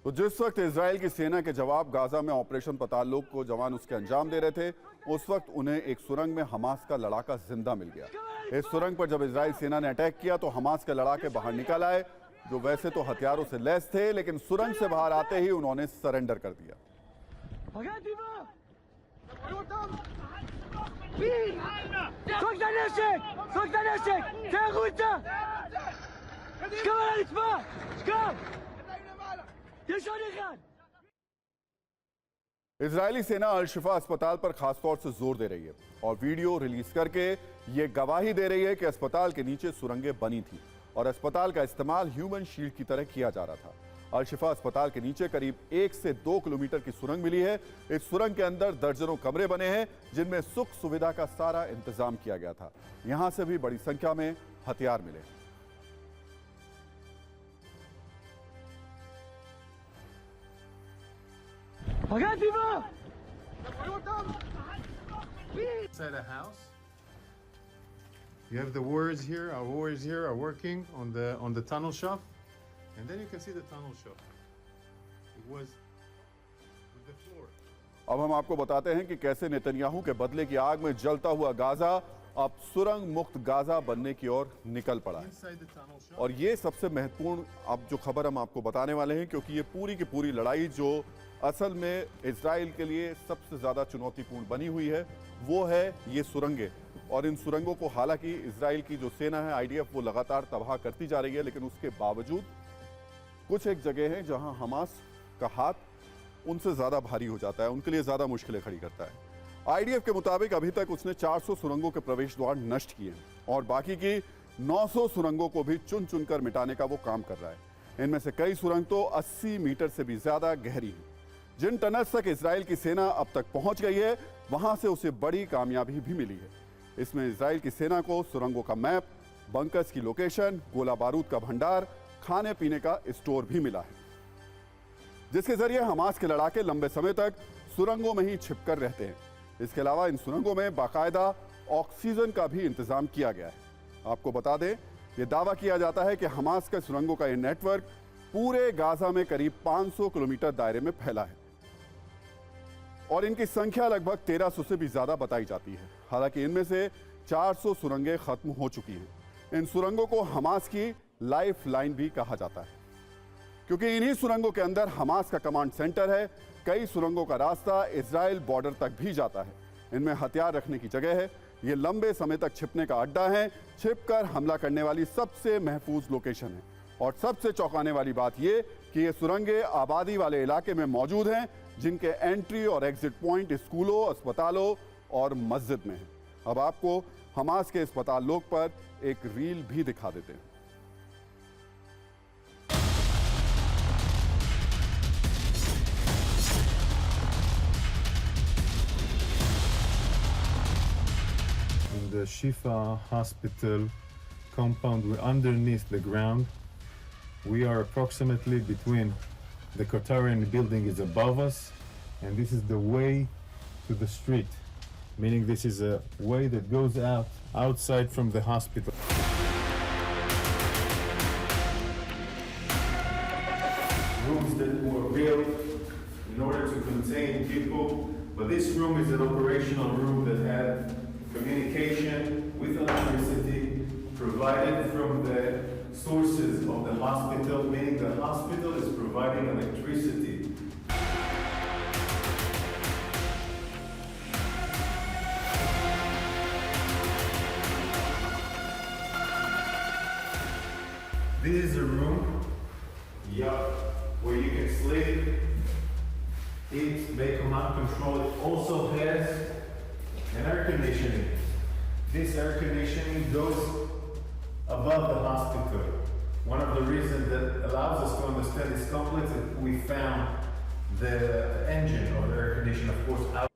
तो जिस वक्त इजराइल की सेना के जवाब गाजा में ऑपरेशन पतालुक को जवान उसके अंजाम दे रहे थे, उस वक्त उन्हें एक सुरंग में हमास का लड़ाका जिंदा मिल गया। इस सुरंग पर जब इजराइल सेना ने अटैक किया तो हमास के लड़ाके बाहर निकल आए, जो वैसे तो हथियारों से लैस थे, लेकिन सुरंग से बाहर आते ही उन्होंने सरेंडर कर दिया। इजरायली सेना अल शिफा अस्पताल पर खासतौर से जोर दे रही है और वीडियो रिलीज करके ये गवाही दे रही है कि अस्पताल के नीचे सुरंगें बनी थी और अस्पताल का इस्तेमाल ह्यूमन शील्ड की तरह किया जा रहा था। अल शिफा अस्पताल के नीचे करीब 1 से 2 किलोमीटर की सुरंग मिली है। इस सुरंग के अंदर दर्जनों कमरे बने हैं जिनमें सुख सुविधा का सारा इंतजाम किया गया था। यहां से भी बड़ी संख्या में हथियार मिले। Inside a house. You have the warriors here. Our warriors here are working on the tunnel shaft, and then you can see the tunnel shaft. It was with the floor. अब हम आपको बताते हैं कि कैसे नेतन्याहू के बदले की आग में जलता हुआ गाजा अब सुरंग मुक्त गाजा बनने की ओर निकल पड़ा है। Inside the tunnel shaft. और ये सबसे महत्वपूर्ण अब जो खबर हम आपको बताने वाले हैं, क्योंकि ये पूरी की पूरी लड़ाई जो असल में इजराइल के लिए सबसे ज्यादा चुनौतीपूर्ण बनी हुई है, वो है ये सुरंगें। और इन सुरंगों को हालांकि इजराइल की जो सेना है आईडीएफ, वो लगातार तबाह करती जा रही है, लेकिन उसके बावजूद कुछ एक जगह है जहां हमास का हाथ उनसे ज्यादा भारी हो जाता है, उनके लिए ज्यादा मुश्किलें खड़ी करता है। आईडीएफ के मुताबिक अभी तक उसने 400 सुरंगों के प्रवेश द्वार नष्ट किए और बाकी की 900 सुरंगों को भी चुन चुनकर मिटाने का वो काम कर रहा है। इनमें से कई सुरंग तो 80 मीटर से भी ज्यादा गहरी है। जिन टनल्स तक इजराइल की सेना अब तक पहुंच गई है, वहां से उसे बड़ी कामयाबी भी मिली है। इसमें इजराइल की सेना को सुरंगों का मैप, बंकर्स की लोकेशन, गोला बारूद का भंडार, खाने पीने का स्टोर भी मिला है, जिसके जरिए हमास के लड़ाके लंबे समय तक सुरंगों में ही छिपकर रहते हैं। इसके अलावा इन सुरंगों में बाकायदा ऑक्सीजन का भी इंतजाम किया गया है। आपको बता दें, यह दावा किया जाता है कि हमास के सुरंगों का यह नेटवर्क पूरे गाजा में करीब 500 किलोमीटर दायरे में फैला है और इनकी संख्या लगभग 1300 से भी ज्यादा बताई जाती है। हालांकि इनमें से 400 सुरंगें खत्म हो चुकी हैं। इन सुरंगों को हमास की लाइफ लाइन भी कहा जाता है, क्योंकि इन्हीं सुरंगों के अंदर हमास का कमांड सेंटर है। कई सुरंगों का रास्ता इजराइल बॉर्डर तक भी जाता है। इनमें हथियार रखने की जगह है। ये लंबे समय तक छिपने का अड्डा है, छिपकर हमला करने वाली सबसे महफूज लोकेशन है। और सबसे चौंकाने वाली बात यह कि ये सुरंगें आबादी वाले इलाके में मौजूद हैं, जिनके एंट्री और एग्जिट पॉइंट स्कूलों, अस्पतालों और मस्जिद में है। अब आपको हमास के अस्पताल लोग पर एक रील भी दिखा देते हैं। In the Shifa Hospital compound, we're underneath the ground. We are approximately between the Qatarian building is above us, and this is the way to the street, meaning this is a way that goes outside from the hospital. Rooms that were built in order to contain people, but this room is an operational room that had communication with electricity provided from the sources of the hospital, meaning the hospital is providing electricity. This is a room, where you can sleep, eat, make command control. It also has an air conditioning. This air conditioning goes above the hospital. One of the reasons that allows us to understand this complex is we found the engine of the air conditioner, of course, out.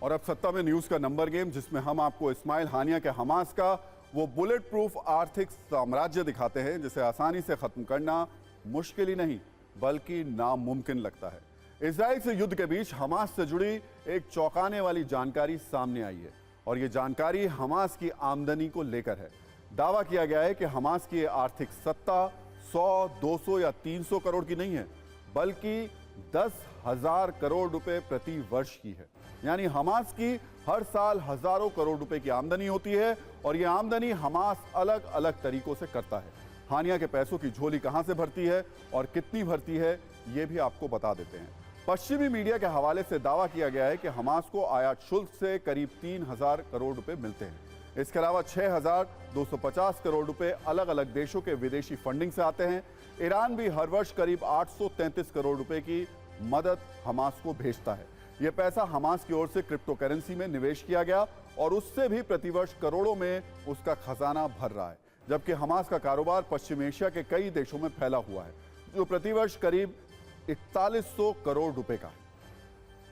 और अब सत्ता में news का number game, जिसमें हम आपको इस्माइल हानिया के Hamas का वो बुलेट प्रूफ आर्थिक साम्राज्य दिखाते हैं, जिसे आसानी से खत्म करना मुश्किल ही नहीं बल्कि नामुमकिन लगता है। इजराइल से युद्ध के बीच हमास से जुड़ी एक चौंकाने वाली जानकारी सामने आई है और ये जानकारी हमास की आमदनी को लेकर है। दावा किया गया है कि हमास की आर्थिक सत्ता 100, 200 या 300 करोड़ की नहीं है, बल्कि 10,000 करोड़ रुपए प्रति वर्ष की है। यानी हमास की हर साल हजारों करोड़ रुपए की आमदनी होती है और यह आमदनी हमास अलग अलग तरीकों से करता है। हानिया के पैसों की झोली कहां से भरती है और कितनी भरती है, यह भी आपको बता देते हैं। पश्चिमी मीडिया के हवाले से दावा किया गया है कि हमास को आयात शुल्क से करीब 3,000 करोड़ रुपए मिलते हैं। इसके अलावा 6,250 करोड़ रुपए अलग अलग देशों के विदेशी फंडिंग से आते हैं। ईरान भी हर वर्ष करीब 833 करोड़ रुपए की मदद हमास को भेजता है। यह पैसा हमास की ओर से क्रिप्टो करेंसी में निवेश किया गया और उससे भी प्रतिवर्ष करोड़ों में उसका खजाना भर रहा है। जबकि हमास का कारोबार पश्चिम एशिया के कई देशों में फैला हुआ है, जो प्रतिवर्ष करीब 4100 करोड़ रुपए का है।